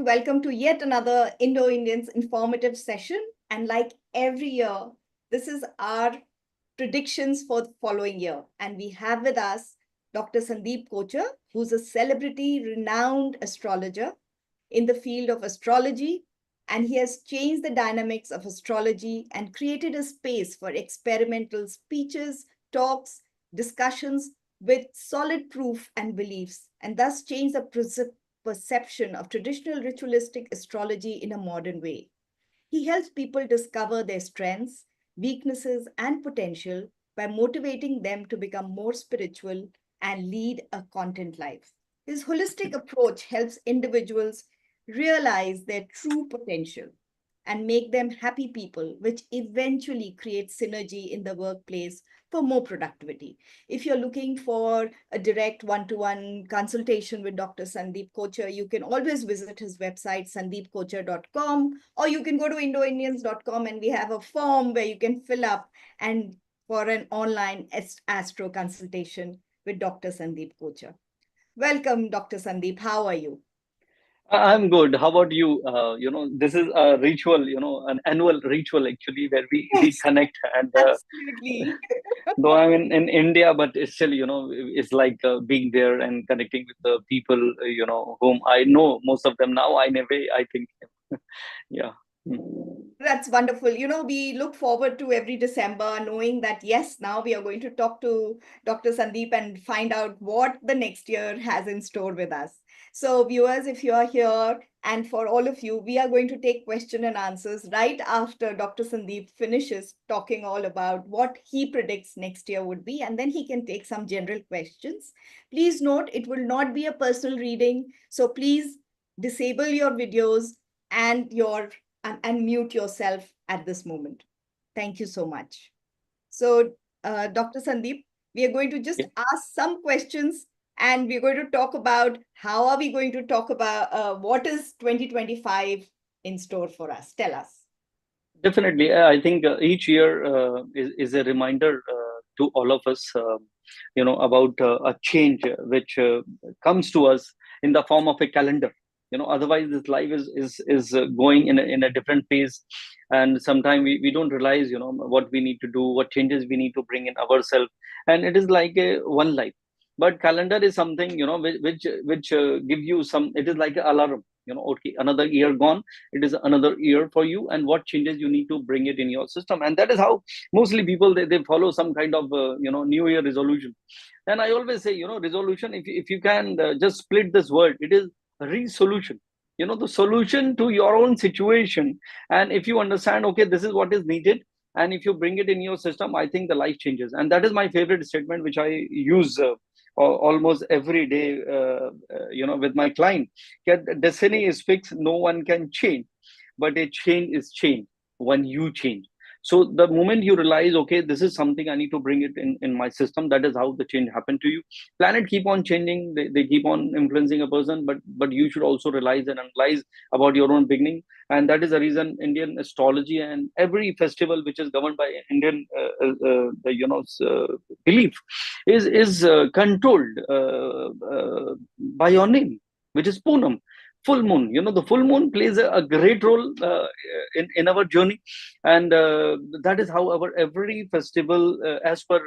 welcome to yet another Indo-Indians informative session. And like every year, this is our predictions for the following year. And we have with us Dr. Sundeep Kochar, who's a celebrity, renowned astrologer in the field of astrology. And he has changed the dynamics of astrology and created a space for experimental speeches, talks, discussions with solid proof and beliefs, and thus changed the perception of traditional ritualistic astrology in a modern way. He helps people discover their strengths, weaknesses, and potential by motivating them to become more spiritual and lead a content life. His holistic approach helps individuals realize their true potential and make them happy people, which eventually creates synergy in the workplace for more productivity. If you're looking for a direct one-to-one consultation with Dr. Sundeep Kochar, you can always visit his website, sundeepkochar.com, or you can go to Indoindians.com and we have a form where you can fill up and for an online astro consultation with Dr. Sundeep Kochar. Welcome, Dr. Sundeep. How are you? I'm good. How about you? This is a ritual, an annual ritual actually, where we Yes, connect. And absolutely. though I'm in India, but it's still, it's like being there and connecting with the people, whom I know, most of them now. I think, yeah. Mm. That's wonderful. We look forward to every December knowing that, yes, now we are going to talk to Dr. Sandeep and find out what the next year has in store with us. So, viewers, if you are here, and for all of you, we are going to take question and answers right after Dr. Sandeep finishes talking all about what he predicts next year would be, and then he can take some general questions. Please note, it will not be a personal reading. So, please disable your videos and and mute yourself at this moment. Thank you so much. So, Dr. Sandeep, we are going to just Yeah, ask some questions and we're going to talk about how are we going to talk about what is 2025 in store for us. Tell us. definitely. I think each year is a reminder to all of us, about a change which comes to us in the form of a calendar. Otherwise this life is going in a different pace, and sometimes we don't realize what we need to do, what changes we need to bring in ourselves, and it is like a one life. But calendar is something which give you some. It is like an alarm. Okay, another year gone, it is another year for you, and what changes you need to bring it in your system. And that is how mostly people they follow some kind of new year resolution. And I always say, resolution, if you can just split this word, it is resolution, the solution to your own situation. And if you understand, okay, this is what is needed, and if you bring it in your system, I think the life changes. And that is my favorite statement, which I use almost every day, with my client. Destiny is fixed, no one can change, but a change is change when you change. So the moment you realize, okay, this is something I need to bring it in my system, that is how the change happened to you. Planet keep on changing, they keep on influencing a person, but you should also realize and analyze about your own beginning. And that is the reason Indian astrology and every festival which is governed by Indian belief is controlled by your name, which is Poonam, full moon. The full moon plays a great role in our journey. And that is how our every festival, as per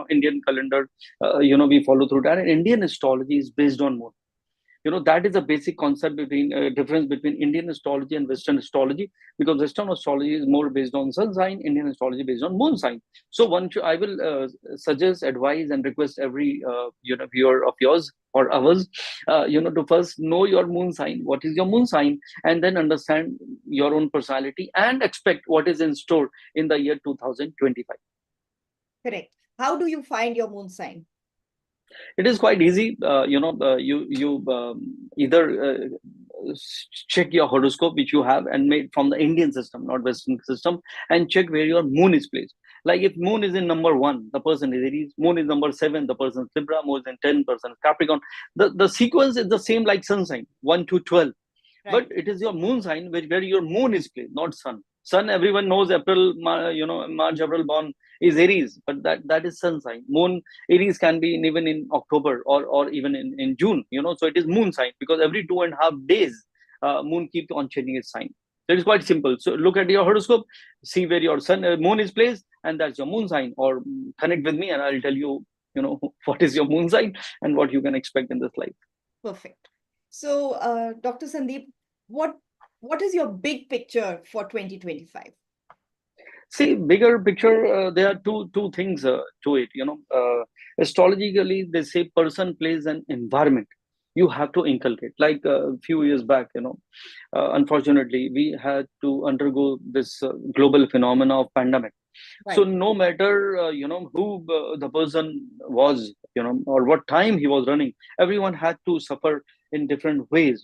Indian calendar, we follow through that. And Indian astrology is based on moon. That is a basic concept between difference between Indian astrology and Western astrology, because Western astrology is more based on sun sign, Indian astrology based on moon sign. So I will suggest, advise, and request every viewer of yours or ours, to first know your moon sign, what is your moon sign, and then understand your own personality and expect what is in store in the year 2025. Correct. How do you find your moon sign? It is quite easy. You either check your horoscope, which you have and made from the Indian system, not Western system, and check where your moon is placed. Like if moon is in number 1, the person is Aries. Moon is number 7, the person is Libra. Moon is in 10, person is Capricorn. The sequence is the same like sun sign, 1 to 12. But Right. it is your moon sign where your moon is placed, not sun. Sun, everyone knows, April, March, April born is Aries, but that is sun sign. Moon, Aries can be even in October or even in June, so it is moon sign, because every 2.5 days moon keeps on changing its sign. It is quite simple. So look at your horoscope, see where your moon is placed, and that's your moon sign. Or connect with me, and I'll tell you, what is your moon sign and what you can expect in this life. Perfect. So, Dr. Sundeep, what is your big picture for 2025? See, bigger picture, there are two things to it. Astrologically, they say person plays an environment. You have to inculcate. Like a few years back, unfortunately, we had to undergo this global phenomena of pandemic. So Right. no matter who the person was, or what time he was running, everyone had to suffer in different ways.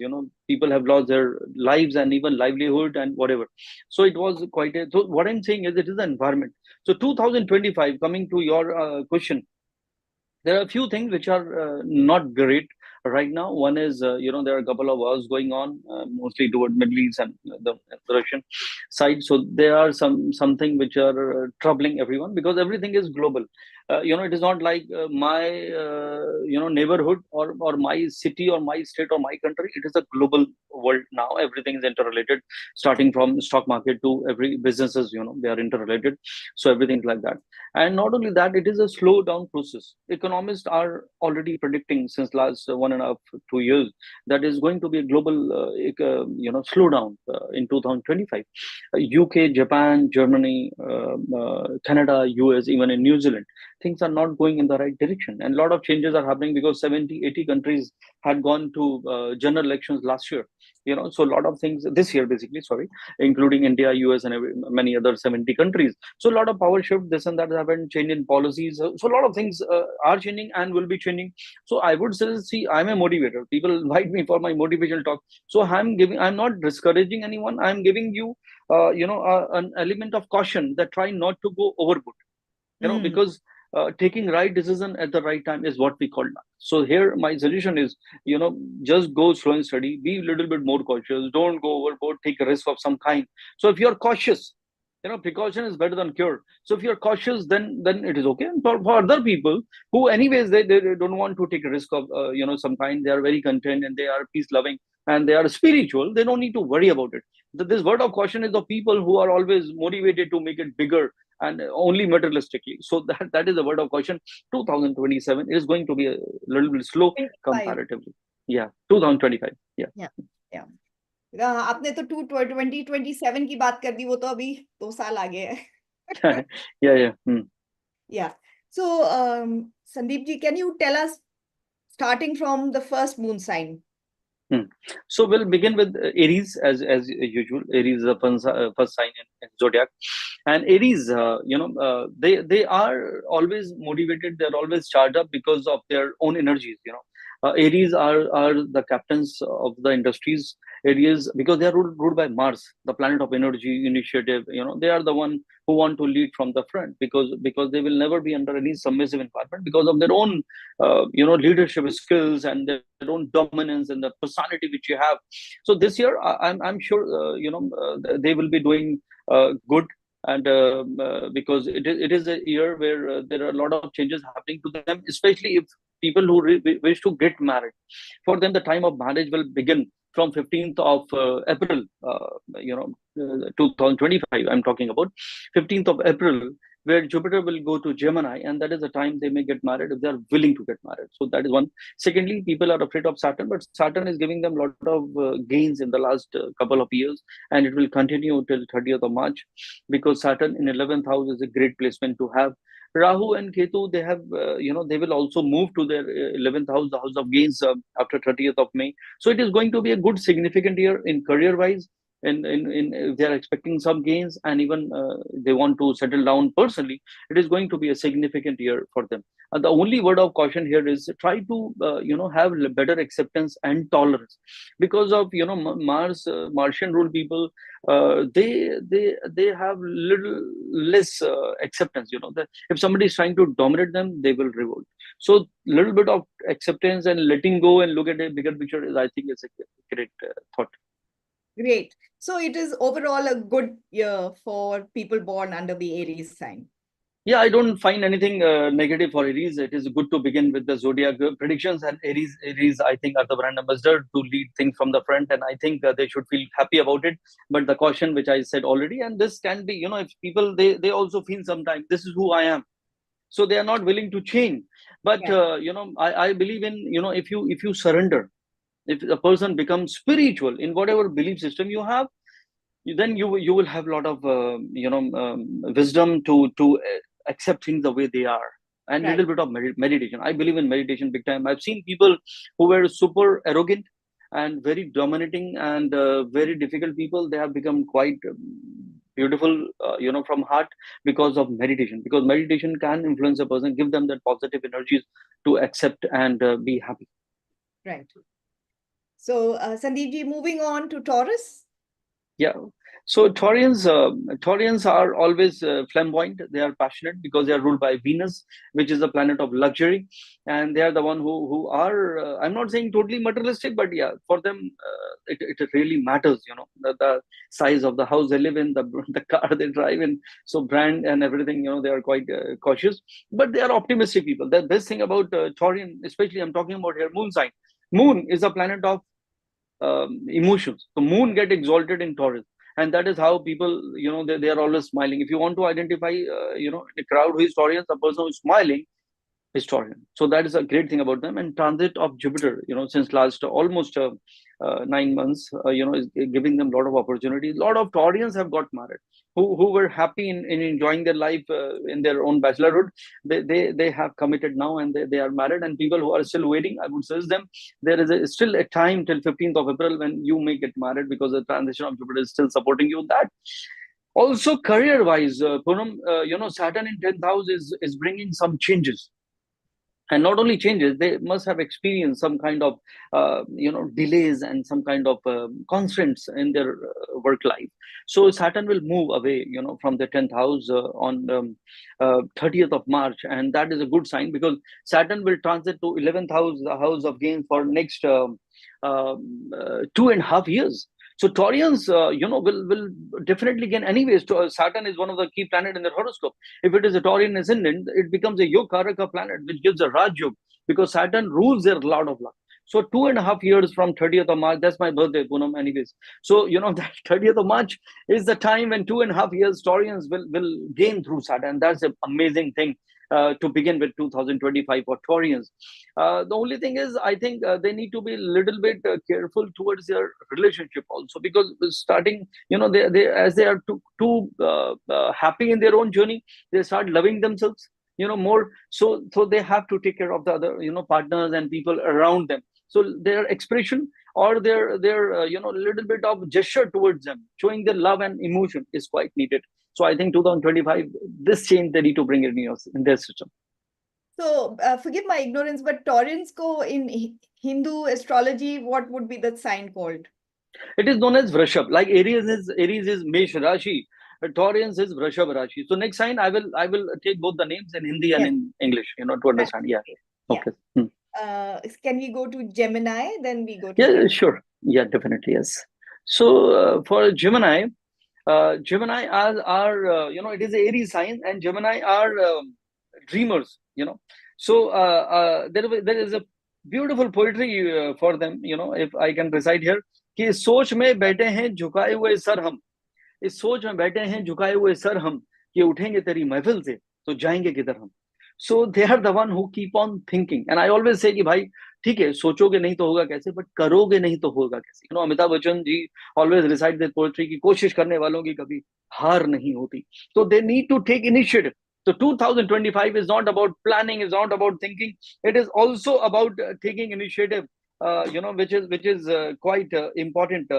People have lost their lives and even livelihood and whatever. So it was quite a. So what I'm saying is, it is the environment. So 2025, coming to your question, there are a few things which are not great right now. One is, there are a couple of wars going on, mostly toward Middle East and the Russian side. So there are something which are troubling everyone, because everything is global. It is not like my neighborhood, or my city, or my state, or my country. It is a global world now. Everything is interrelated, starting from stock market to every businesses. They are interrelated. So everything's like that. And not only that, it is a slow down process. Economists are already predicting since last 1.5 2 years that is going to be a global slowdown in 2025. UK, Japan, Germany, Canada, US, even in New Zealand, things are not going in the right direction, and a lot of changes are happening because 70-80 countries had gone to general elections last year. So a lot of things this year, basically, sorry, including India, US, and many other 70 countries. So a lot of power shift, this and that happened, change in policies. So a lot of things are changing and will be changing. So I would say, see, I'm a motivator. People invite me for my motivational talk. So I'm not discouraging anyone. I'm giving you, an element of caution, that try not to go overboard. Because taking right decision at the right time is what we call luck. So here my solution is, just go slow and steady, be a little bit more cautious, don't go overboard, take a risk of some kind. So if you're cautious, precaution is better than cure. So if you're cautious, then it is okay. And for other people who anyways they don't want to take a risk of some kind, they are very content and they are peace loving and they are spiritual, they don't need to worry about it. This word of caution is of people who are always motivated to make it bigger and only materialistically. So that is the word of caution. 2027 is going to be a little bit slow 25. comparatively. Yeah, 2025. Yeah. Yeah. आपने तो 2027 की बात कर दी, वो तो अभी 2 साल आगे है. Yeah. Yeah. So, Sandeep ji, can you tell us, starting from the first moon sign? So we'll begin with Aries as usual. Aries is the first sign in zodiac, and Aries, they are always motivated. They're always charged up because of their own energies. Aries are the captains of the industries. Aries, because they are ruled by Mars, the planet of energy, initiative. They are the one who want to lead from the front, because they will never be under any submissive environment because of their own leadership skills and their own dominance and the personality which you have. So this year, I'm sure they will be doing good. And because it is a year where there are a lot of changes happening to them, especially if people who wish to get married. For them, the time of marriage will begin from 15th of April, 2025. I'm talking about 15th of April, where Jupiter will go to Gemini, and that is the time they may get married if they are willing to get married. So that is one. Secondly, people are afraid of Saturn, but Saturn is giving them a lot of gains in the last couple of years, and it will continue till 30th of March, because Saturn in 11th house is a great placement to have. Rahu and Ketu, they have, they will also move to their 11th house, the house of gains, after 30th of May. So it is going to be a good, significant year in career-wise. If they are expecting some gains, and even they want to settle down personally, it is going to be a significant year for them. And the only word of caution here is try to have better acceptance and tolerance, because of Martian rule people. They have little less acceptance. That if somebody is trying to dominate them, they will revolt. So little bit of acceptance and letting go and look at a bigger picture is, I think, is a great thought. Great. So it is overall a good year for people born under the Aries sign. Yeah, I don't find anything negative for Aries. It is good to begin with the zodiac predictions, and Aries, I think, are the brand ambassador to lead things from the front, and I think they should feel happy about it. But the caution, which I said already, and this can be, if people they also feel sometimes this is who I am, so they are not willing to change. But Yeah, I believe in, if you surrender, if a person becomes spiritual in whatever belief system you have, then you will have a lot of wisdom to accept things the way they are, and right. little bit of meditation. I believe in meditation big time. I've seen people who were super arrogant and very dominating and very difficult people. They have become quite beautiful, from heart, because of meditation, because meditation can influence a person, give them that positive energies to accept and be happy. Right. So, Sandeep ji, moving on to Taurus. Yeah. So Taurians are always flamboyant. They are passionate because they are ruled by Venus, which is the planet of luxury, and they are the one who are. I'm not saying totally materialistic, but yeah, for them, it really matters. The size of the house they live in, the the car they drive in, so brand and everything. They are quite cautious, but they are optimistic people. The best thing about Taurian, especially I'm talking about here, moon sign. Moon is a planet of emotions. So moon get exalted in Taurus, and that is how people, they are always smiling. If you want to identify, in a crowd who is Taurians, the person who is smiling historian. So that is a great thing about them. And transit of Jupiter, since last almost 9 months, is giving them a lot of opportunities. A lot of Taurians have got married, who were happy in enjoying their life in their own bachelorhood. They have committed now, and they are married. And people who are still waiting, I would suggest them, there is still a time till 15th of April when you may get married, because the transition of Jupiter is still supporting you in that. Also, career wise, Poonam, Saturn in 10th house is bringing some changes, and not only changes, they must have experienced some kind of delays and some kind of constraints in their work life. So Saturn will move away, from the 10th house on 30th of March, and that is a good sign, because Saturn will transit to 11th house, the house of gains, for next 2.5 years. So Taurians, will definitely gain. Anyways, Saturn is one of the key planet in their horoscope. If it is a Taurian ascendant, it becomes a Yogaraka planet, which gives a Raj Yog, because Saturn rules their Lord of Luck. So 2.5 years from 30th of March, that's my birthday, Poonam, anyways. So, that 30th of March is the time when 2.5 years Taurians will gain through Saturn. That's an amazing thing to begin with 2025 for Taurians. The only thing is, I think they need to be a little bit careful towards their relationship also, because starting, they as they are too happy in their own journey, they start loving themselves, more. So they have to take care of the other, partners and people around them. So their expression, or their little bit of gesture towards them, showing their love and emotion, is quite needed. So I think 2025, this change they need to bring in their system. So, forgive my ignorance, but Taurans ko in Hindu astrology, what would be the sign called? It is known as Vrashab. Like Aries is Mesh Rashi. Taurians is Vrashab Rashi. So next sign, I will take both the names in Hindi and Yes, in English, to that's understand. Yeah. okay. Yeah. Okay. Can we go to Gemini? Then we go to Yeah, Taurus. sure. Yeah, definitely. Yes. So for Gemini, Gemini are it is a Aries sign, and Gemini are dreamers. So there is a beautiful poetry for them. If I can recite here, कि इस सोच में बैठे हैं झुकाए हुए sir हम, इस सोच में बैठे हैं झुकाए हुए सर हम, कि उठेंगे तेरी महफिल से तो जाएंगे किधर हम. So they are the one who keep on thinking, and I always say कि भाई ठीक है, सोचोगे नहीं तो होगा कैसे, बट करोगे नहीं तो होगा कैसे. Amitabh Bachchan ji always recite that poetry की कोशिश करने वालों की कभी हार नहीं होती. तो they need to take initiative. So 2025 is not about planning, is not about thinking. It is also about taking initiative, which is quite important,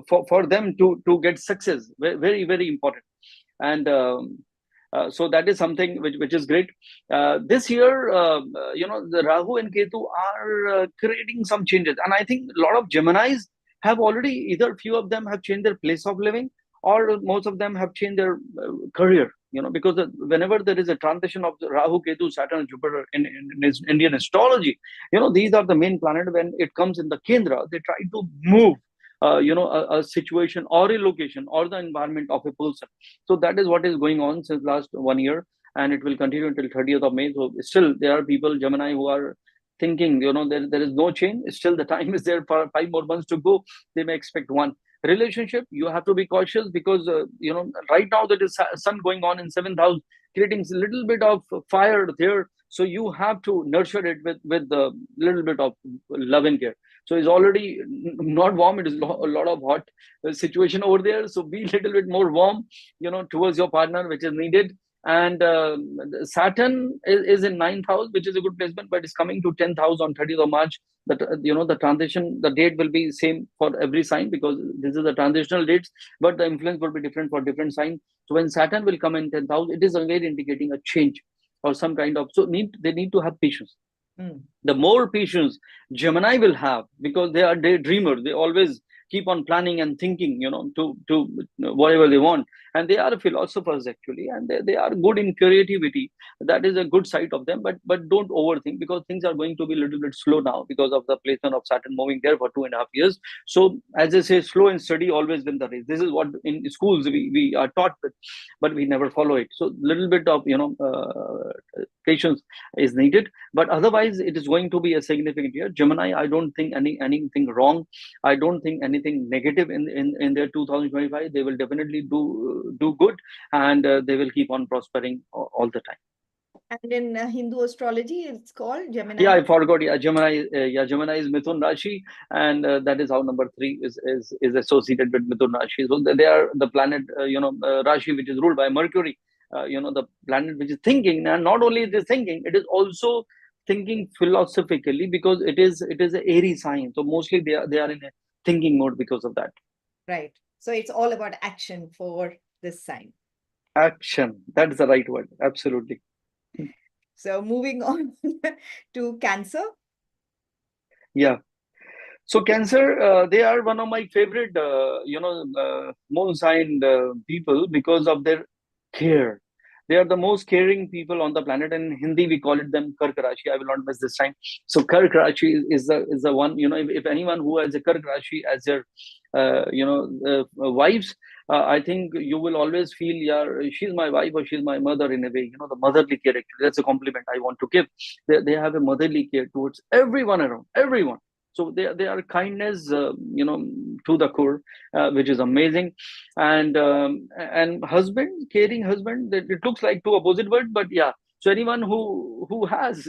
for them to get success. Very very important. And so that is something which is great. This year, the Rahu and Ketu are creating some changes, and I think a lot of Geminis have already, either few of them have changed their place of living, or most of them have changed their career. Because whenever there is a transition of Rahu, Ketu, Saturn, Jupiter in Indian astrology, these are the main planet. When it comes in the Kendra, they try to move a situation or a location or the environment of a person. So that is what is going on since last 1 year, and it will continue until 30th of May. So still there are people, Gemini, who are thinking, there is no change. Still the time is there for 5 more months to go. They may expect one. Relationship, you have to be cautious because right now there is sun going on in 7th house, creating a little bit of fire there. So you have to nurture it with a little bit of love and care. So it's already not warm, it is a lot of hot situation over there. So be a little bit more warm, towards your partner, which is needed. And Saturn is in 9th house, which is a good placement, but it's coming to 10th house on 30th of March. That the transition, the date will be same for every sign, because this is the transitional dates, but the influence will be different for different signs. So when Saturn will come in 10th house, it is again indicating a change or some kind of, so they need to have patience. The more patience Gemini will have, because they are daydreamers, they always keep on planning and thinking, to whatever they want. And they are philosophers actually, and they are good in creativity. That is a good side of them, but don't overthink, because things are going to be a little bit slow now because of the placement of Saturn moving there for 2.5 years. So as they say, slow and steady always win the race. This is what in schools we are taught with, but we never follow it. So little bit of patience is needed, but otherwise it is going to be a significant year. Gemini, I don't think anything wrong. I don't think anything negative in their 2025. They will definitely do good, and they will keep on prospering all the time. And in Hindu astrology, it's called Gemini. Yeah, I forgot. Yeah, Gemini. Gemini is Mithun Rashi, and that is how number 3 is associated with Mithun Rashi. So they are the planet, Rashi, which is ruled by Mercury. The planet which is thinking, and not only it is thinking, it is also thinking philosophically, because it is an Aries sign. So mostly they are in a thinking mode because of that. Right. So it's all about action for this sign. Action. That is the right word. Absolutely. So moving on to Cancer. Yeah. So Cancer, they are one of my favorite, moon sign people, because of their care. They are the most caring people on the planet. In Hindi, we call it them Kark Rashi. I will not miss this time. So Kark Rashi is the one, if anyone who has a Kark Rashi as their, wives, I think you will always feel, yeah, she's my wife or she's my mother in a way, the motherly care. Actually, that's a compliment I want to give. They have a motherly care towards everyone around, everyone. So they are kindness, to the core, which is amazing. And husband, caring husband, it looks like two opposite words, but yeah. So anyone who has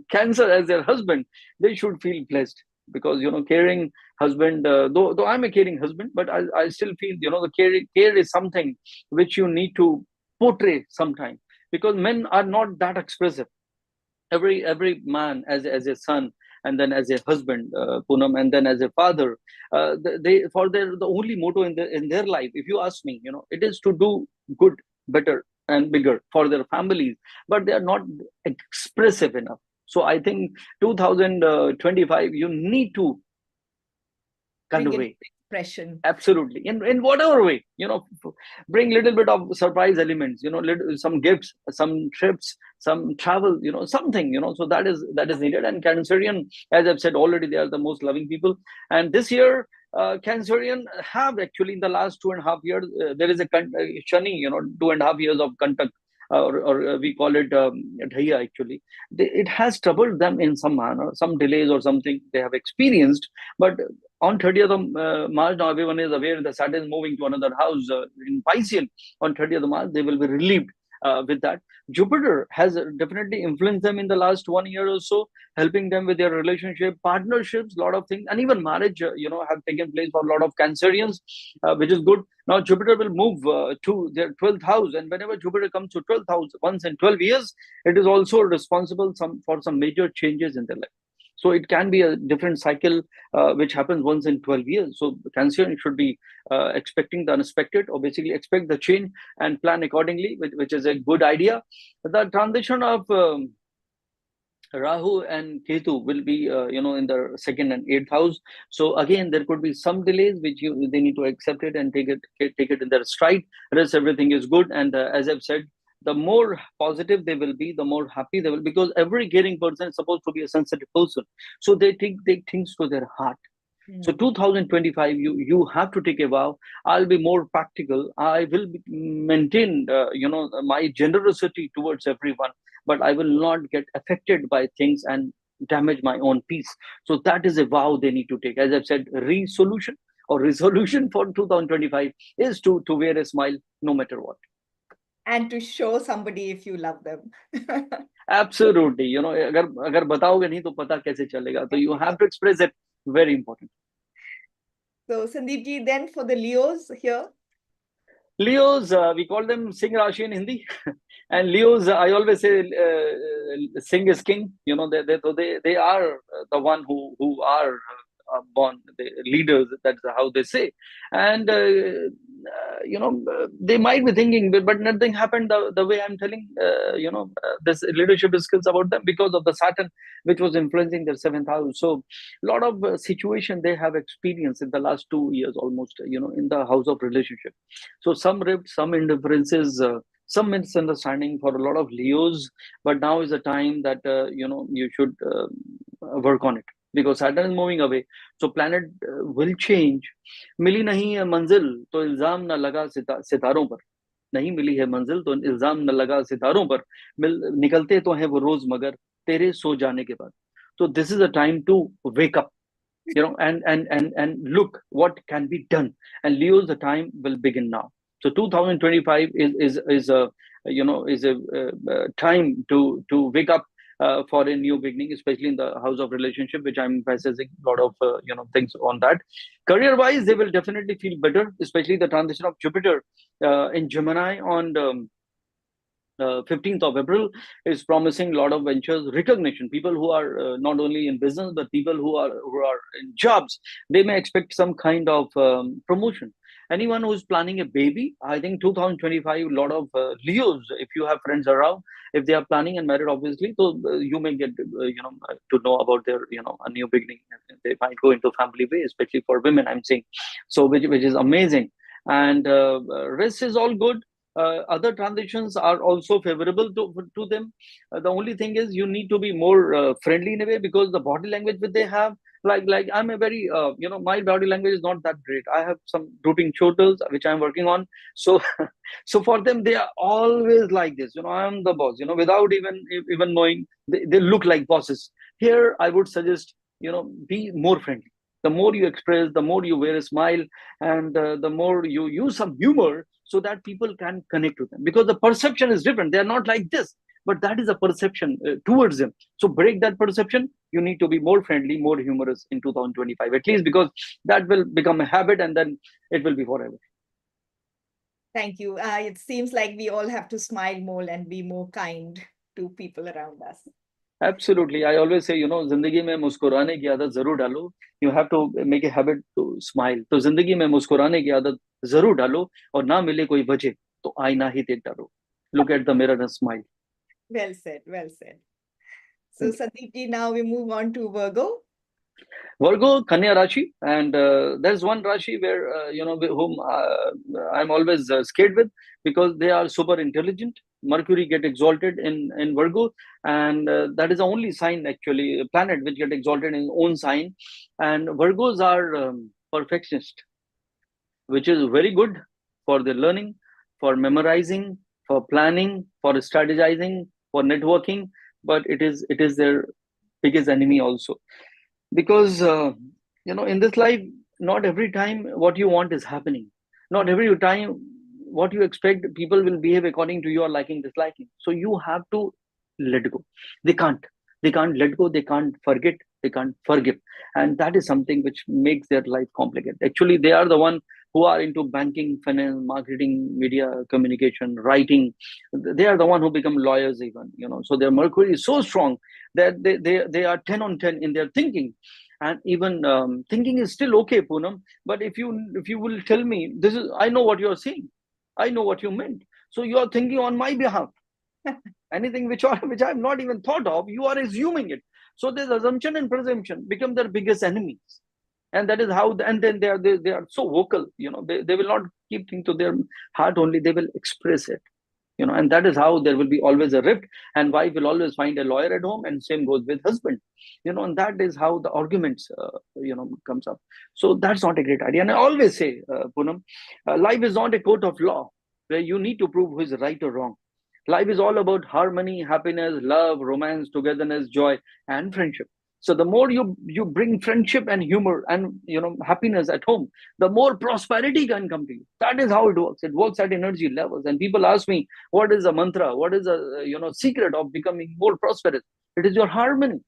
Cancer as their husband, they should feel blessed, because caring husband. Though I'm a caring husband, but I still feel the care is something which you need to portray sometime, because men are not that expressive. Every man as a son, and then as a husband, Poonam, and then as a father, the only motto in their life, if you ask me, it is to do good, better, and bigger for their families, but they are not expressive enough. So I think 2025, you need to convey expression. Absolutely, in whatever way, bring little bit of surprise elements, some gifts, some trips, some travel, something, so that is needed. And Cancerian, as I've said already, they are the most loving people. And this year, Cancerian have actually, in the last 2.5 years, there is a Shani, 2.5 years of Kantak, or we call it Dhaya actually. It has troubled them in some manner, some delays or something they have experienced. But on 30th of March, now everyone is aware that Saturn is moving to another house in Pisces. On 30th of March, they will be relieved with that. Jupiter has definitely influenced them in the last 1 year or so, helping them with their relationship, partnerships, lot of things, and even marriage, have taken place for a lot of Cancerians, which is good. Now Jupiter will move to their 12th house, and whenever Jupiter comes to 12th house once in 12 years, it is also responsible for some major changes in their life. So it can be a different cycle which happens once in 12 years. So Cancerian should be expecting the unexpected, or basically expect the change and plan accordingly, which is a good idea. The transition of Rahu and Ketu will be, in the 2nd and 8th house. So again, there could be some delays which they need to accept it and take it in their stride. Rest everything is good, and as I've said, the more positive they will be, the more happy they will, because every caring person is supposed to be a sensitive person. So they take things to their heart. So 2025, you have to take a vow. I'll be more practical. I will maintain, my generosity towards everyone, but I will not get affected by things and damage my own peace. So that is a vow they need to take. As I've said, resolution or resolution for 2025 is to wear a smile no matter what. And to show somebody if you love them. Absolutely. अगर बताओगे नहीं तो पता कैसे चलेगा. So you have to express it. Very important. So Sandeep ji, then for the Leos here. Leos, we call them Singh Rashi in Hindi. And Leos, I always say, Singh is king. They are the one who are born the leaders. That's how they say. And they might be thinking, but nothing happened the way I'm telling. This leadership skills about them because of the Saturn, which was influencing their seventh house. So a lot of situation they have experienced in the last 2 years almost. In the house of relationship. So some rift, some indifferences. Some misunderstanding for a lot of Leos, but now is the time that you should work on it because Saturn is moving away. So planet will change. मिली नहीं है मंजिल तो इल्जाम न लगा सितारों पर. नहीं मिली है मंजिल तो इल्जाम न लगा सितारों पर. निकलते तो हैं वो रोज मगर तेरे सो जाने के बाद. So this is a time to wake up, and look what can be done. And Leo's the time will begin now. So 2025 is a time to wake up for a new beginning, especially in the house of relationship, which I'm emphasizing a lot of things on that. Career wise, they will definitely feel better, especially the transition of Jupiter in Gemini on 15th of April is promising a lot of ventures, recognition. People who are not only in business, but people who are in jobs, they may expect some kind of promotion. Anyone who's planning a baby, I think 2025, a lot of Leos, if you have friends around, if they are planning and married, obviously, so you may get, to know about their, a new beginning. They might go into family way, especially for women, I'm saying. So, which is amazing. And rest is all good. Other transitions are also favorable to them. The only thing is you need to be more friendly in a way because the body language that they have, like I'm a very my body language is not that great. I have some drooping shoulders which I'm working on. So so for them they are always like this. I'm the boss. Without even knowing, they look like bosses. Here I would suggest be more friendly. The more you express, the more you wear a smile, and the more you use some humor so that people can connect to them, because the perception is different. They are not like this, but that is a perception towards them. So break that perception. You need to be more friendly, more humorous in 2025, at least, because that will become a habit and then it will be forever. Thank you. It seems like we all have to smile more and be more kind to people around us. Absolutely. I always say, जिंदगी में मुस्कुराने की आदत जरूर डालो. You have to make a habit to smile. तो जिंदगी में मुस्कुराने की आदत जरूर डालो और ना मिले कोई वजह तो आईना ही देख डालो. Look at the mirror and smile. Well said. Well said. So Sandeep ji, now we move on to Virgo. Virgo, Kanya Rashi, and there's one Rashi where whom I'm always scared with, because they are super intelligent. Mercury get exalted in Virgo, and that is the only sign, actually, planet which get exalted in own sign. And Virgos are perfectionist, which is very good for their learning, for memorizing, for planning, for strategizing, for networking. But it is their biggest enemy also, because in this life, not every time what you want is happening. Not every time what you expect people will behave according to your liking, disliking. So you have to let go. They can't let go. They can't forget. They can't forgive. And that is something which makes their life complicated. Actually, they are the one who are into banking, finance, marketing, media, communication, writing. They are the one who become lawyers even. So their Mercury is so strong that they are 10 on 10 in their thinking. And even thinking is still okay, Poonam. But if you will tell me, I know what you are saying. I know what you meant. So you are thinking on my behalf. Anything which I have not even thought of, you are assuming it. So this assumption and presumption become their biggest enemies. And that is how, and then they are so vocal. They will not keep things to their heart only. They will express it. and that is how there will be always a rift, and wife will always find a lawyer at home, and same goes with husband, and that is how the arguments comes up. So that's not a great idea. And I always say, Poonam, life is not a court of law where you need to prove who is right or wrong. Life is all about harmony, happiness, love, romance, togetherness, joy, and friendship. So the more you bring friendship and humor and happiness at home, the more prosperity can come to you. That is how it works. It works at energy levels. And people ask me, what is a mantra? What is a secret of becoming more prosperous? It is your harmony.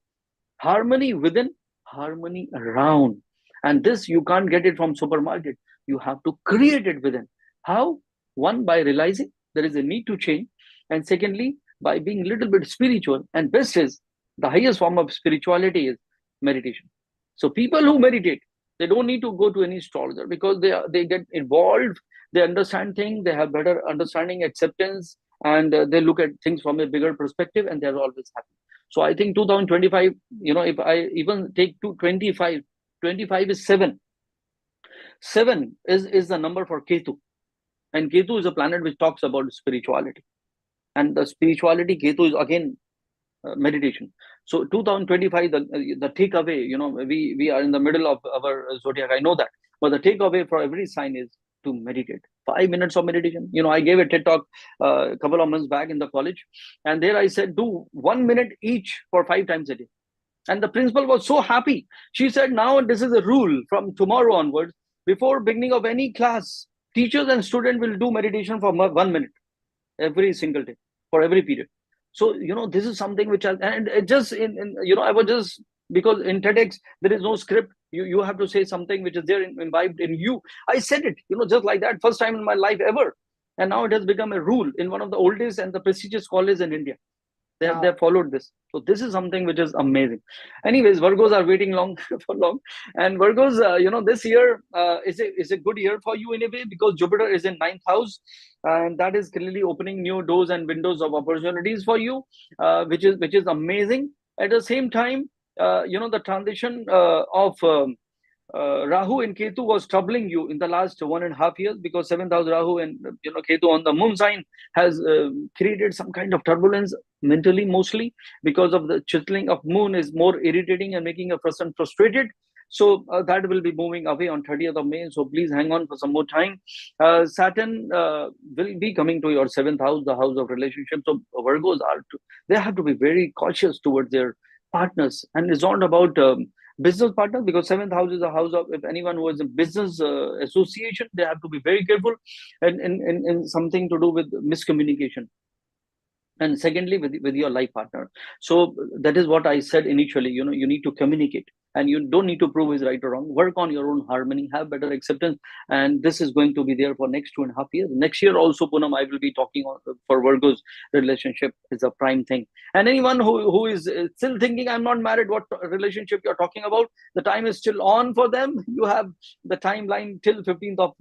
Harmony within, harmony around. And this you can't get it from supermarket. You have to create it within. How? One, by realizing there is a need to change, and secondly, by being a little bit spiritual. And best is, the highest form of spirituality is meditation. So people who meditate, they don't need to go to any astrologer, because they get involved, they understand things, they have better understanding, acceptance, and they look at things from a bigger perspective, and they're always happy. So I think 2025, if I even take 225, 25 is 7. 7 is the number for Ketu. And Ketu is a planet which talks about spirituality. And the spirituality, Ketu is again meditation. So 2025, the takeaway, we are in the middle of our zodiac, I know that. But the takeaway for every sign is to meditate. 5 minutes of meditation. I gave a TED talk a couple of months back in the college. And there I said, do 1 minute each for 5 times a day. And the principal was so happy. She said, now this is a rule from tomorrow onwards. Before beginning of any class, teachers and students will do meditation for 1 minute every single day for every period. So, this is something which and it just, I was just, because in TEDx, there is no script. You have to say something which is there imbibed in you. I said it, just like that, first time in my life ever. And now it has become a rule in one of the oldest and the prestigious colleges in India. They have followed this. So this is something which is amazing. Anyways, Virgos are waiting long for long. And Virgos, this year is a good year for you in a way, because Jupiter is in 9th house. And that is clearly opening new doors and windows of opportunities for you, which is amazing. At the same time, the transition of Rahu and Ketu was troubling you in the last 1.5 years, because 7th house Rahu and Ketu on the moon sign has created some kind of turbulence mentally, mostly because of the chiseling of moon is more irritating and making a person frustrated. So that will be moving away on 30th of May. So please hang on for some more time. Saturn will be coming to your 7th house, the house of relationships. So Virgos they have to be very cautious towards their partners, and it's not about business partners, because 7th house is a house of, if anyone who has a business association, they have to be very careful, and in something to do with miscommunication. And secondly, with your life partner. So that is what I said initially. You need to communicate, and you don't need to prove is right or wrong. Work on your own harmony, have better acceptance, and this is going to be there for next 2.5 years. Next year also, Poonam, I will be talking for Virgo's relationship is a prime thing. And anyone who is still thinking I'm not married, what relationship you're talking about, the time is still on for them. You have the timeline till 15th of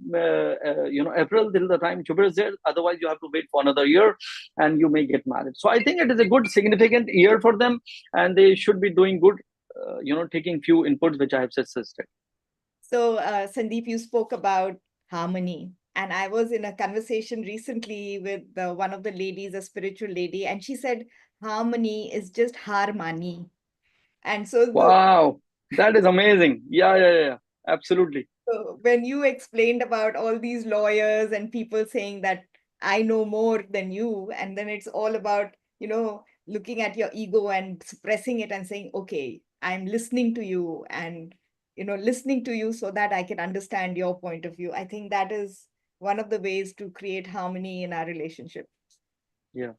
April, till the time Jupiter is there. Otherwise, you have to wait for another year, and you may get married. So I think it is a good, significant year for them, and they should be doing good, taking few inputs which I have suggested. So, Sundeep, you spoke about harmony. And I was in a conversation recently with one of the ladies, a spiritual lady, and she said, harmony is just harmony. And so, wow, that is amazing. Yeah, absolutely. So when you explained about all these lawyers and people saying that I know more than you, and then it's all about, looking at your ego and suppressing it and saying, okay, I'm listening to you, and, listening to you so that I can understand your point of view. I think that is one of the ways to create harmony in our relationship. Yeah,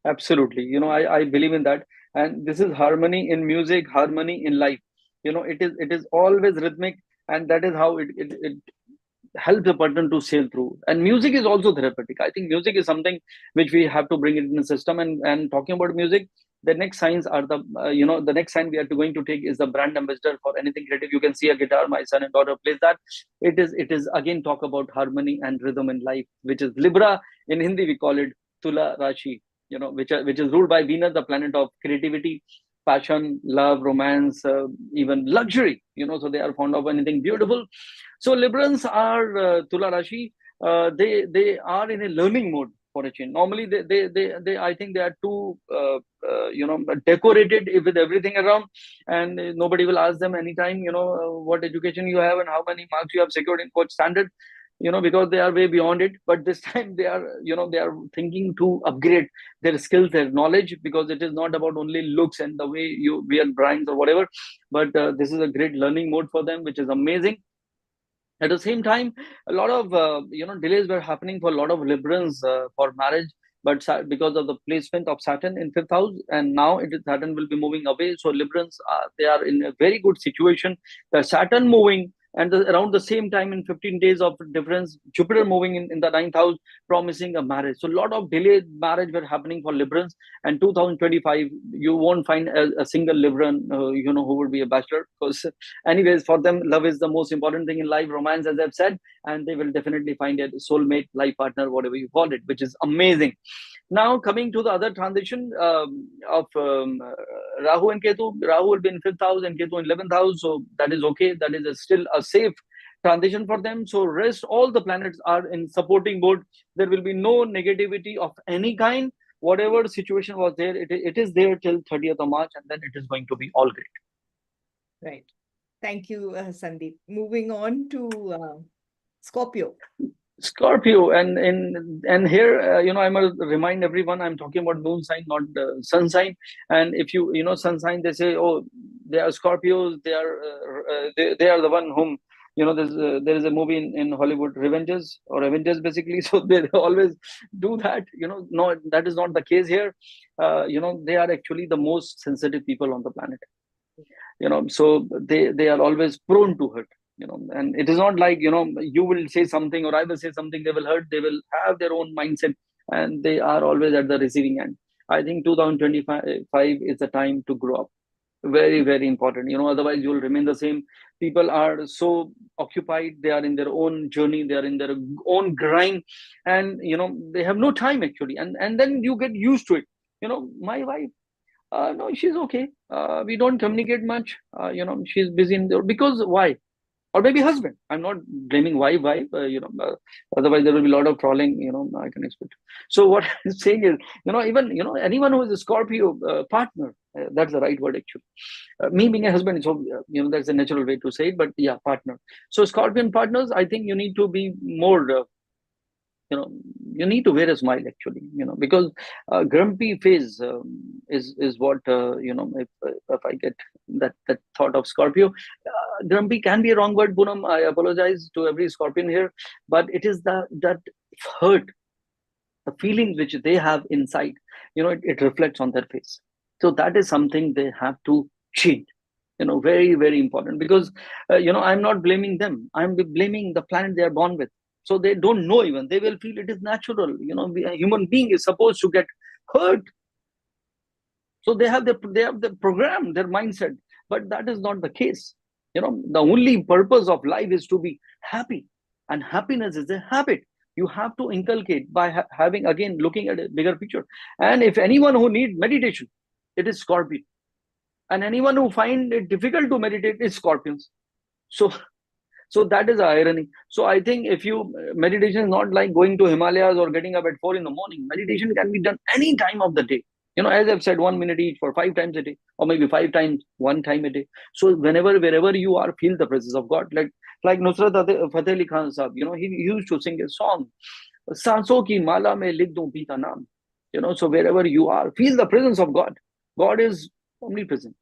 absolutely. I believe in that. And this is harmony in music, harmony in life. It is always rhythmic, and that is how it helps a person to sail through. And music is also therapeutic. I think music is something which we have to bring it in the system. And talking about music, the next signs are the next sign we are going to take is the brand ambassador for anything creative. You can see a guitar, my son and daughter plays that. It is again talk about harmony and rhythm in life, which is Libra. In Hindi we call it Tula Rashi, which is ruled by Venus, the planet of creativity, passion, love, romance, even luxury. So they are fond of anything beautiful. So Librans are Tula Rashi. They are in a learning mode. for a change. Normally, they I think they are too, decorated with everything around, and nobody will ask them anytime, what education you have and how many marks you have secured in coach standard, because they are way beyond it. But this time they are, they are thinking to upgrade their skills, their knowledge, because it is not about only looks and the way you wear brands or whatever, but this is a great learning mode for them, which is amazing. At the same time, a lot of delays were happening for a lot of Librans for marriage, but because of the placement of Saturn in fifth house, and now Saturn will be moving away. So Librans, they are in a very good situation. The Saturn moving, and around the same time, in 15 days of difference, Jupiter moving in the ninth house, promising a marriage. So a lot of delayed marriage were happening for Librans. And 2025, you won't find a single Libran, who would be a bachelor, because anyways, for them, love is the most important thing in life, romance, as I've said, and they will definitely find a soulmate, life partner, whatever you call it, which is amazing. Now, coming to the other transition of Rahu and Ketu. Rahu will be in fifth house and Ketu in 11th house, so that is okay. That is still a safe transition for them. So rest, all the planets are in supporting mode. There will be no negativity of any kind. Whatever situation was there, it is there till 30th of March, and then it is going to be all great. Right. Thank you, Sundeep. Moving on to Scorpio. Scorpio, and here, I must remind everyone, I'm talking about moon sign, not sun sign. And if you sun sign, they say, oh, they are Scorpios, they are they are the one whom, there is a movie in Hollywood, Revenges or Avengers, basically. So they always do that. No, that is not the case here. They are actually the most sensitive people on the planet. So they are always prone to hurt. And it is not like, you will say something or I will say something, they will hurt. They will have their own mindset, and they are always at the receiving end. I think 2025 is the time to grow up. Very, very important. Otherwise you will remain the same. People are so occupied, they are in their own journey, they are in their own grind, and they have no time actually. And then you get used to it. My wife, no, she's okay. We don't communicate much. She's busy because why? Or maybe husband. I'm not blaming wife. Otherwise there will be a lot of trolling. I can expect. So what I'm saying is, even anyone who is a Scorpio partner, that's the right word actually. Me being a husband, so that's a natural way to say it. But yeah, partner. So Scorpion partners, I think you need to be more. You need to wear a smile actually, because grumpy phase is what, if I get that thought of Scorpio. Grumpy can be a wrong word, Poonam. I apologize to every Scorpion here, but it is that hurt, the feelings which they have inside, it reflects on their face. So that is something they have to change. Very, very important, because I'm not blaming them. I'm blaming the planet they are born with. So they don't know, even they will feel it is natural. A human being is supposed to get hurt. So they have the program, their mindset, but that is not the case. The only purpose of life is to be happy, and happiness is a habit. You have to inculcate by having, again, looking at a bigger picture. And if anyone who needs meditation, it is Scorpio. And anyone who find it difficult to meditate is Scorpions. So that is the irony. So I think if meditation is not like going to Himalayas or getting up at 4 in the morning. Meditation can be done any time of the day. As I've said, 1 minute each for 5 times a day, or maybe 5 times, 1 time a day. So wherever you are, feel the presence of God. Like Nusrat Fateh Ali Khan Sahib, he used to sing a song, "Sanson ki mala mein likh dun pita naam." So wherever you are, feel the presence of God. God is omnipresent.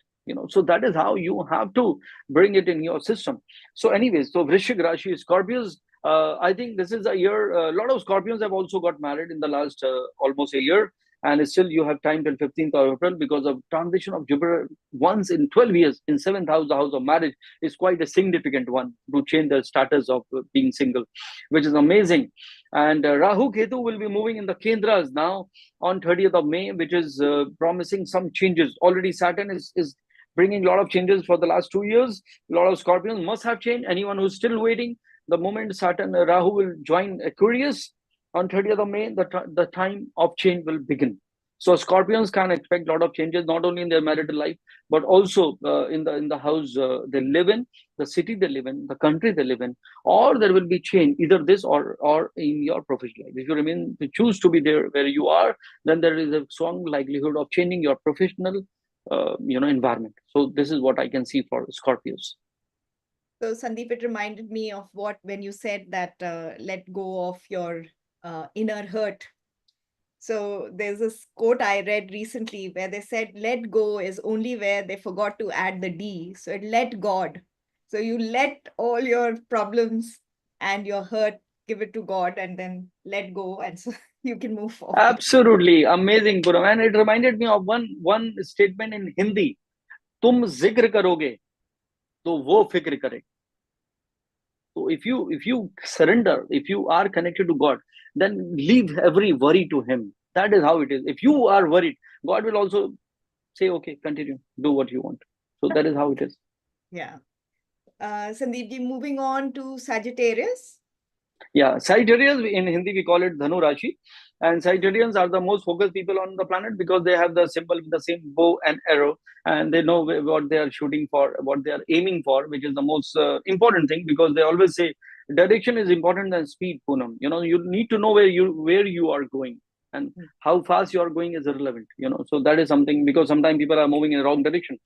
So that is how you have to bring it in your system. So anyways, so Vrishik Rashi, Scorpios, I think this is a year, a lot of Scorpions have also got married in the last almost a year. And still you have time till 15th of April, because of transition of Jupiter once in 12 years in 7th house, the house of marriage, is quite a significant one to change the status of being single, which is amazing. And Rahu Ketu will be moving in the Kendras now on 30th of May, which is promising some changes. Already Saturn is bringing a lot of changes for the last 2 years. A lot of Scorpions must have changed. Anyone who's still waiting, the moment Rahu will join Aquarius on 30th of May, the time of change will begin. So Scorpions can expect a lot of changes, not only in their marital life, but also in the house they live in, the city they live in, the country they live in, or there will be change, either this or in your professional life. If you remain to choose to be there where you are, then there is a strong likelihood of changing your professional environment. So this is what I can see for Scorpios. So, Sandeep, it reminded me of what when you said that let go of your inner hurt. So, there's this quote I read recently where they said, let go is only where they forgot to add the D. So, it let God. So, you let all your problems and your hurt, give it to God, and then let go. And so you can move forward. Absolutely amazing, Puram. And it reminded me of one statement in Hindi. तुम जिक्र करोगे तो वो फिक्र करे. So if you surrender, if you are connected to God, then leave every worry to Him. That is how it is. If you are worried, God will also say, okay, continue, do what you want. So that is how it is. Yeah. Sandeep ji, moving on to Sagittarius. Yeah, Sagittarius, in Hindi we call it Dhanu Rashi. And Sagittarians are the most focused people on the planet because they have the symbol with the same bow and arrow, and they know what they are shooting for, what they are aiming for, which is the most important thing, because they always say direction is important than speed, Poonam. You need to know where you are going, and how fast you are going is irrelevant. So that is something, because sometimes people are moving in the wrong direction.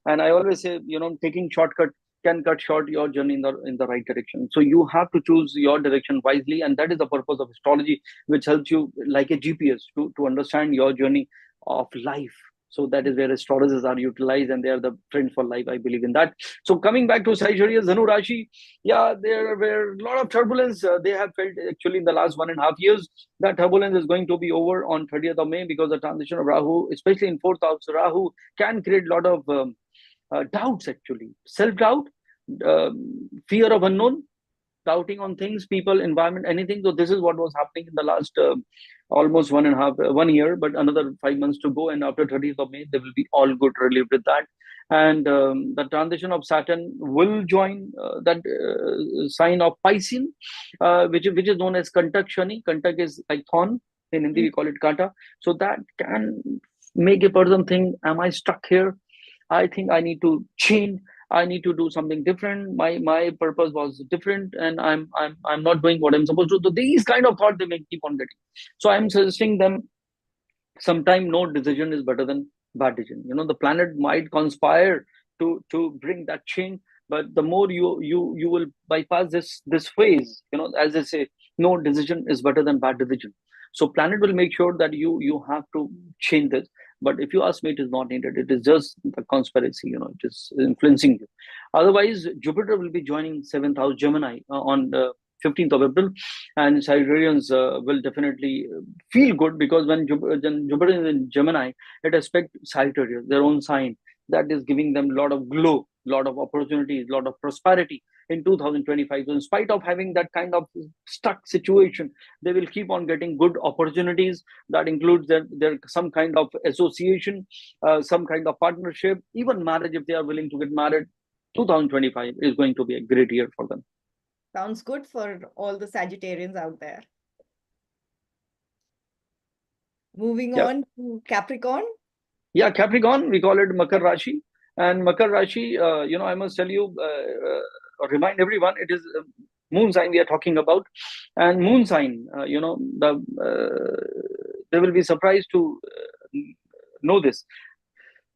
And I always say, taking shortcut can cut short your journey in the right direction. So you have to choose your direction wisely, and that is the purpose of astrology, which helps you like a GPS to understand your journey of life. So that is where astrologers are utilized, and they are the friends for life. I believe in that. So coming back to Sagittarius, Dhanu Rashi, yeah, there were a lot of turbulence they have felt actually in the last 1.5 years. That turbulence is going to be over on 30th of May, because the transition of Rahu, especially in fourth house, Rahu can create a lot of doubts, actually self-doubt, fear of unknown, doubting on things, people, environment, anything. So this is what was happening in the last almost 1.5 1 year, but another 5 months to go, and after 30th of May they will be all good related with that. And the transition of Saturn will join that sign of Pisces, which is known as Kantak Shani. Kantak is like thorn, in Hindi we call it Kata. So that can make a person think, am I stuck here? I think I need to change. I need to do something different. My purpose was different, and I'm not doing what I'm supposed to do. These kind of thoughts they may keep on getting. So I'm suggesting them, sometime no decision is better than bad decision. The planet might conspire to bring that change, but the more you will bypass this phase. As I say, no decision is better than bad decision. So planet will make sure that you have to change this. But if you ask me, it is not needed. It is just the conspiracy. It is influencing you. Otherwise, Jupiter will be joining seventh house Gemini on the 15th of April, and Sagittarians will definitely feel good, because when Jupiter is in Gemini, it aspects Sagittarius, their own sign. That is giving them a lot of glow, a lot of opportunities, a lot of prosperity in 2025. So in spite of having that kind of stuck situation, they will keep on getting good opportunities. That includes their some kind of association, some kind of partnership, even marriage, if they are willing to get married. 2025 is going to be a great year for them. Sounds good for all the Sagittarians out there. Moving on to Capricorn. Yeah, Capricorn, we call it Makar Rashi. And Makar Rashi, I must tell you, remind everyone, it is moon sign we are talking about. And moon sign, they will be surprised to know this.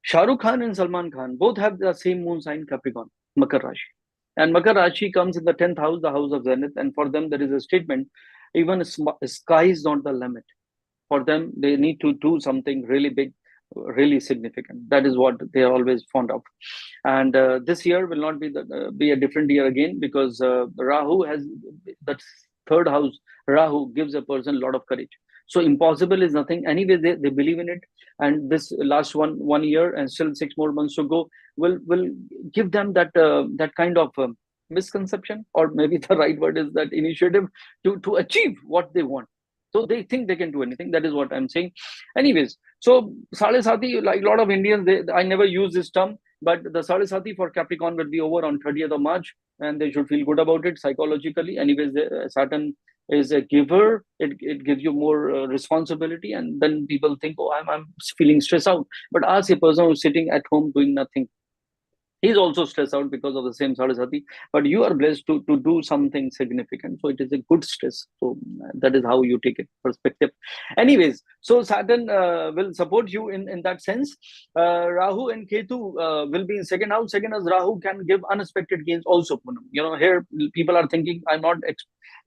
Shah Rukh Khan and Salman Khan both have the same moon sign, Capricorn, Makar Rashi. And Makar Rashi comes in the 10th house, the house of Zenith. And for them, there is a statement, even sky is not the limit. For them, they need to do something really big, really significant. That is what they are always fond of. And this year will not be a different year again, because Rahu has that third house. Rahu gives a person a lot of courage. So impossible is nothing. Anyway, they believe in it. And this last one year and still 6 more months to go will give them that kind of misconception, or maybe the right word is that initiative to achieve what they want. So they think they can do anything. That is what I'm saying. Anyways, so Sade Sati, like a lot of Indians, I never use this term, but the Sade Sati for Capricorn will be over on 30th of March, and they should feel good about it psychologically. Anyways, Saturn is a giver. It gives you more responsibility, and then people think, oh, I'm feeling stressed out. But ask a person who's sitting at home doing nothing, he's also stressed out because of the same Saraswati, but you are blessed to do something significant. So it is a good stress. So that is how you take it perspective. Anyways, so Saturn will support you in that sense. Rahu and Ketu will be in second house. Second house, Rahu can give unexpected gains also. Poonam. Here people are thinking, I'm not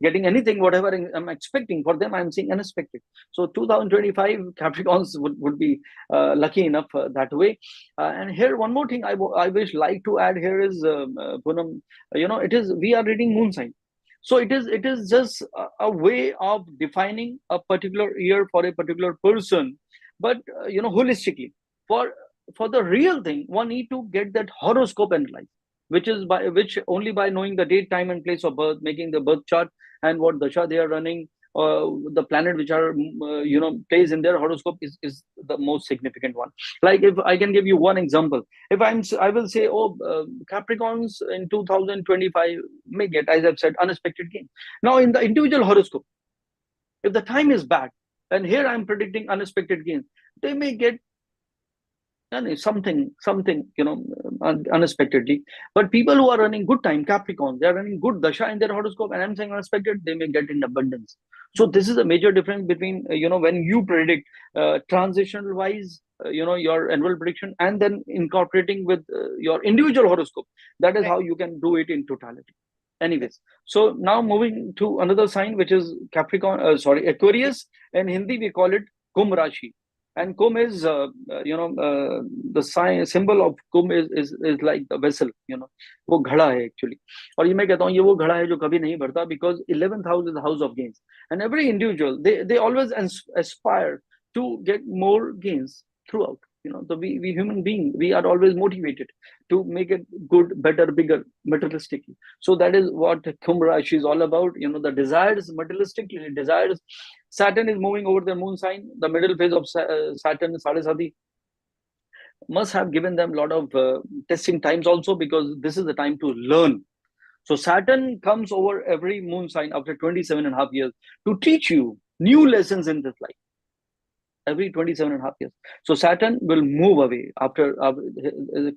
getting anything, whatever I'm expecting. For them, I'm seeing unexpected. So 2025 Capricorns would be lucky enough that way. And here, one more thing I wish like to add here is, Poonam, it is, we are reading moon sign. So it is just a way of defining a particular year for a particular person, but holistically. For the real thing, one need to get that horoscope analyzed, which only by knowing the date, time, and place of birth, making the birth chart and what dasha they are running, the planet which are placed in their horoscope is the most significant one. Like, if I can give you one example, if I will say, oh, Capricorns in 2025 may get, as I've said, unexpected gain. Now in the individual horoscope, if the time is bad, and here I'm predicting unexpected gains, they may get something unexpectedly. But people who are running good time, Capricorn, they are running good dasha in their horoscope, and I'm saying unexpected, they may get in abundance. So this is a major difference between when you predict transitional wise, your annual prediction, and then incorporating with your individual horoscope. That is Right. how you can do it in totality. Anyways, so now moving to another sign, which is Aquarius. In Hindi we call it Kumbh Rashi. And Kumbh is the sign symbol of Kumbh is like the vessel, वो घड़ा है actually. और ये मैं कहता हूँ, ये वो घड़ा है जो कभी नहीं भरता, because 11th house is the house of gains, and every individual, they always aspire to get more gains throughout. So we human being, we are always motivated to make it good, better, bigger, materialistically. So that is what Kumbh Rashi is all about. The desires materialistically, desires. Saturn is moving over their moon sign. The middle phase of Saturn, Saraswati, must have given them a lot of testing times also, because this is the time to learn. So Saturn comes over every moon sign after 27.5 years to teach you new lessons in this life. Every 27.5 years. So Saturn will move away after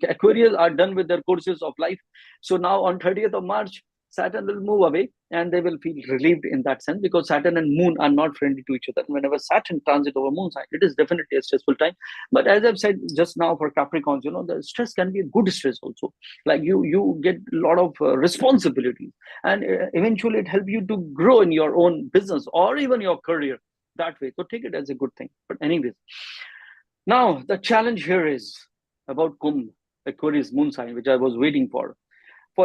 Aquarius are done with their courses of life. So now on 30th of March, Saturn will move away, and they will feel relieved in that sense, because Saturn and Moon are not friendly to each other. Whenever Saturn transit over Moon sign, it is definitely a stressful time. But as I've said just now, for Capricorns, the stress can be a good stress also. Like you get a lot of responsibilities, and eventually it helps you to grow in your own business or even your career that way. So take it as a good thing. But anyways, now the challenge here is about Kumbh, Aquarius moon sign, which I was waiting for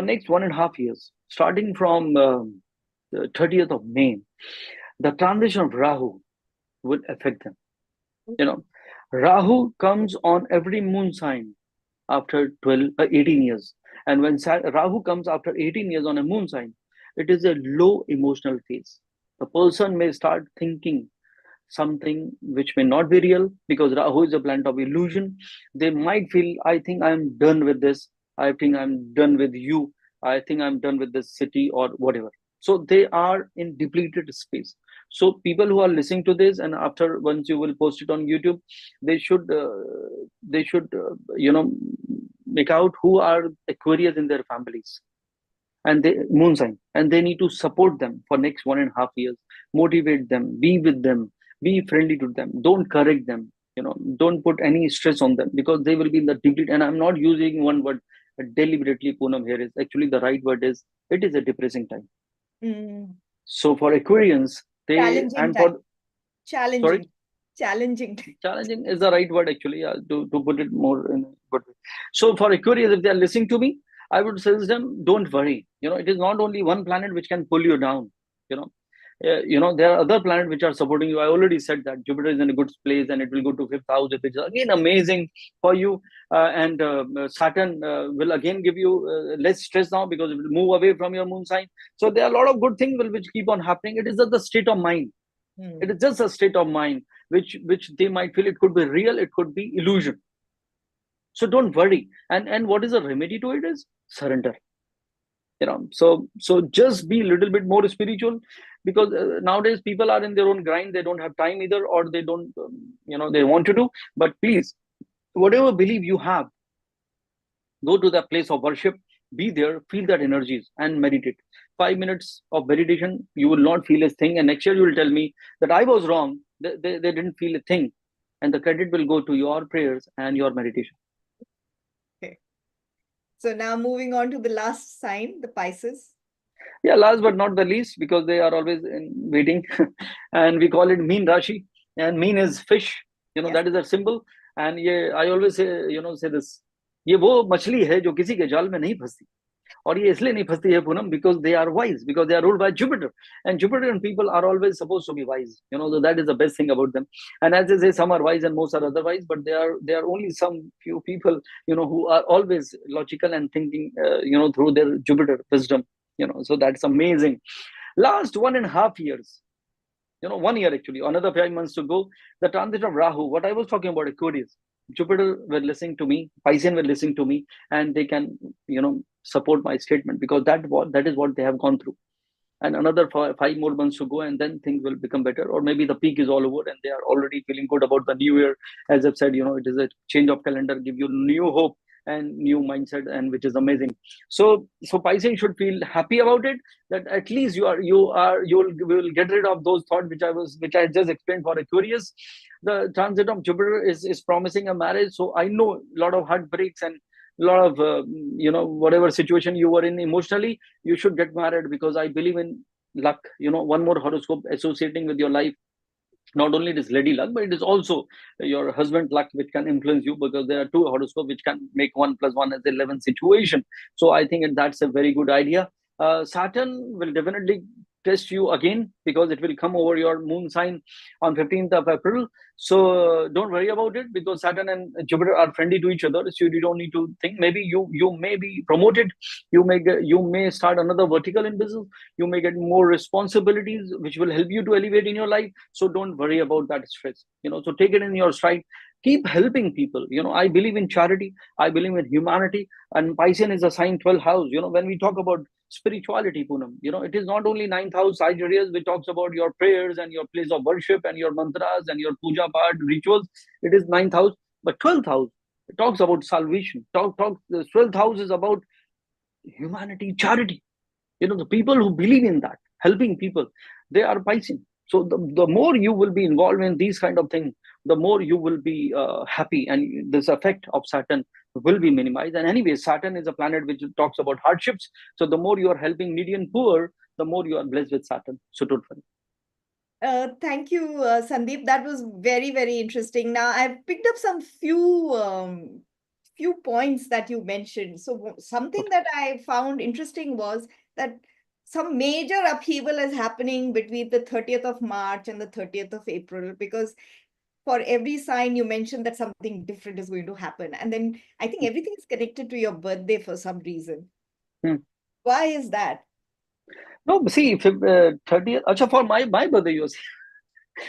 next 1.5 years, starting from the 30th of May. The transition of Rahu will affect them. Rahu comes on every moon sign after 18 years. And when Rahu comes after 18 years on a moon sign, it is a low emotional phase. The person may start thinking something which may not be real, because Rahu is a planet of illusion. They might feel, I think I'm done with this. I think I'm done with you. I think I'm done with this city or whatever. So they are in depleted space. So people who are listening to this, and after once you will post it on YouTube, they should make out who are Aquarius in their families, and they moon sign, and they need to support them for next 1.5 years, motivate them, be with them, be friendly to them, don't correct them, don't put any stress on them, because they will be in the deplete. And I'm not using one word deliberately, Poonam. Here is actually the right word is, it is a depressing time. So for Aquarians, challenging time. Challenging. Challenging is the right word actually, to put it more in a good way. So for Aquarius, if they are listening to me, I would suggest them, don't worry. It is not only one planet which can pull you down. There are other planets which are supporting you. I already said that Jupiter is in a good place, and it will go to 5th house, which is again amazing for you. And Saturn will again give you less stress now, because it will move away from your moon sign. So there are a lot of good things which keep on happening. It is just the state of mind. It is just a state of mind which they might feel it could be real, it could be illusion. So don't worry. And what is the remedy to it is surrender. So just be a little bit more spiritual, because nowadays people are in their own grind. They don't have time either, or they don't they want to do. But please, whatever belief you have, go to the place of worship, be there, feel that energies, and meditate. 5 minutes of meditation, you will not feel a thing, and next year you will tell me that I was wrong. They didn't feel a thing, and the credit will go to your prayers and your meditation. Okay. So now moving on to the last sign, the Pisces. Yeah, last but not the least, because they are always in waiting, and we call it mean Rashi, and mean is fish. Yes. That is a symbol. And yeah, I always say, say this. ये वो मछली है जो किसी के जाल में नहीं फंसती, और ये इसलिए नहीं फंसती है Poonam, because they are wise, because they are ruled by Jupiter, and Jupiter and people are always supposed to be wise. So that is the best thing about them. And as they say, some are wise and most are otherwise, but they are only some few people who are always logical and thinking through their Jupiter wisdom. So that's amazing. Last 1.5 years, 1 year actually, another 5 months to go, the transit of Rahu, what I was talking about, Aquarius, Jupiter were listening to me, Pisces were listening to me, and they can support my statement, because that is what they have gone through. And another 5 more months to go, and then things will become better, or maybe the peak is all over and they are already feeling good about the new year. As I've said, it is a change of calendar, give you new hope and new mindset, and which is amazing. So Pisces should feel happy about it, that at least you will get rid of those thoughts which I just explained for Aquarius. The transit of Jupiter is promising a marriage. So I know a lot of heartbreaks and a lot of whatever situation you were in emotionally, you should get married, because I believe in luck. One more horoscope associating with your life, not only it is lady luck, but it is also your husband luck, which can influence you, because there are two horoscopes which can make 1 + 1 as 11 situation. So I think that's a very good idea. Saturn will definitely test you again, because it will come over your moon sign on 15th of April. So don't worry about it, because Saturn and Jupiter are friendly to each other. So you don't need to think. Maybe you may be promoted. You may start another vertical in business. You may get more responsibilities, which will help you to elevate in your life. So don't worry about that stress. So take it in your stride. Keep helping people. I believe in charity. I believe in humanity. And Pisces is a sign 12th house. When we talk about spirituality, Poonam, it is not only 9th house Sagittarius, which talks about your prayers and your place of worship and your mantras and your puja part rituals. It is 9th house, but 12th house, it talks about salvation. The 12th house is about humanity, charity. The people who believe in that, helping people, they are Pisces. So the more you will be involved in these kind of things, the more you will be happy, and this effect of Saturn will be minimized. And anyway, Saturn is a planet which talks about hardships. So the more you are helping needy and poor, the more you are blessed with Saturn. So don't worry. Thank you, Sandeep. That was very, very interesting. Now, I've picked up some few points that you mentioned. So something that I found interesting was that some major upheaval is happening between the 30th of March and the 30th of April, because for every sign you mentioned that something different is going to happen. And then I think everything is connected to your birthday for some reason. Why is that? No, see, 30th, acha, for my birthday, you see.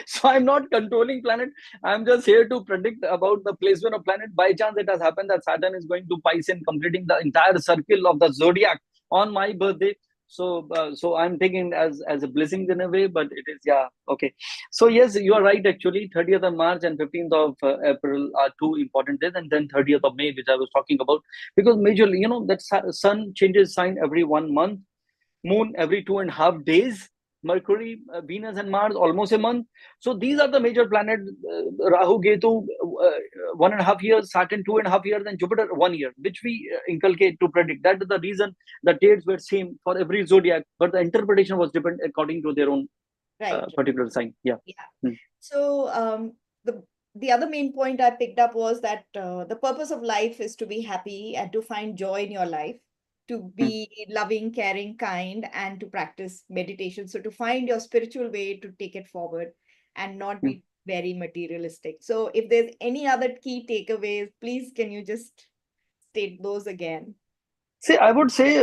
So I'm not controlling planet. I'm just here to predict about the placement of planet. By chance, it has happened that Saturn is going to Pisces, completing the entire circle of the zodiac on my birthday. So I'm taking it as a blessing in a way, but it is, yeah, okay. So yes, you are right. Actually, 30th of March and 15th of April are two important days, and then 30th of May, which I was talking about, because majorly, that sun changes sign every 1 month, moon every 2.5 days, Mercury, Venus, and Mars almost a month. So these are the major planets. Rahu, Ketu, 1.5 years, Saturn 2.5 years, and Jupiter 1 year, which we inculcate to predict. That is the reason the dates were same for every zodiac, but the interpretation was different according to their own particular sign. Yeah. So the other main point I picked up was that the purpose of life is to be happy and to find joy in your life, to be loving, caring, kind, and to practice meditation. So to find your spiritual way to take it forward and not be very materialistic. So if there's any other key takeaways, please, can you just state those again? See, I would say,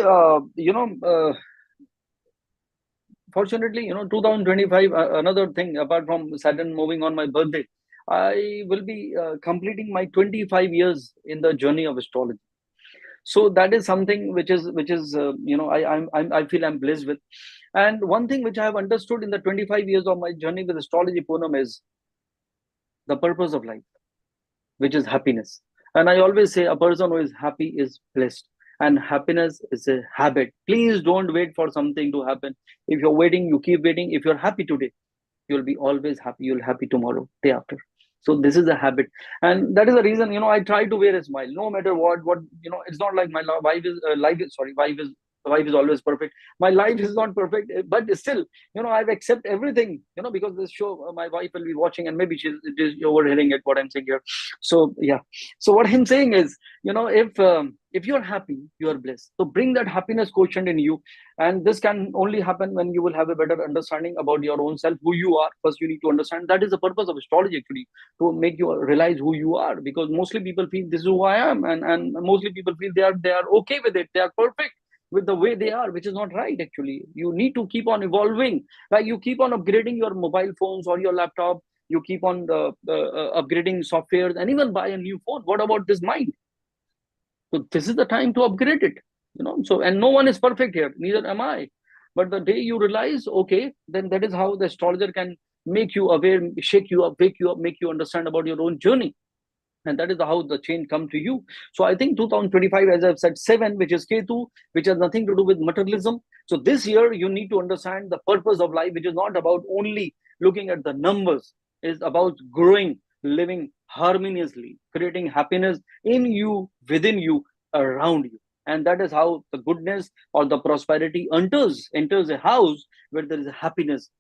fortunately, 2025, another thing, apart from Saturn moving on my birthday, I will be completing my 25 years in the journey of astrology. So that is something which is I feel I'm blessed with. And one thing which I have understood in the 25 years of my journey with astrology, Poonam, is the purpose of life, which is happiness. And I always say a person who is happy is blessed. And happiness is a habit. Please don't wait for something to happen. If you're waiting, you keep waiting. If you're happy today, you'll be always happy. You'll happy tomorrow, day after. So this is a habit. And that is the reason, I try to wear a smile no matter what. It's not like my wife is life is sorry wife is always perfect. My life is not perfect, but still, I've accept everything, because this show, my wife will be watching, and maybe she's overhearing it what I'm saying here. So yeah. So what I'm saying is, if you're happy, you are blessed. So bring that happiness quotient in you. And this can only happen when you will have a better understanding about your own self, who you are. First, you need to understand. That is the purpose of astrology, actually, to make you realize who you are. Because mostly people feel this is who I am, and mostly people feel they are okay with it. They are perfect with the way they are, which is not right. Actually, you need to keep on evolving. Like you keep on upgrading your mobile phones or your laptop. You keep on upgrading softwares, and even buy a new phone. What about this mind? So this is the time to upgrade it, So, and no one is perfect here, neither am I. But the day you realize, okay, then that is how the astrologer can make you aware, shake you up, wake you up, make you understand about your own journey. And that is how the change come to you. So I think 2025, as I've said, 7, which is Ketu, which has nothing to do with materialism. So this year you need to understand the purpose of life, which is not about only looking at the numbers. It's about growing, living harmoniously, creating happiness in you, within you, around you. And that is how the goodness or the prosperity enters a house where there is happiness,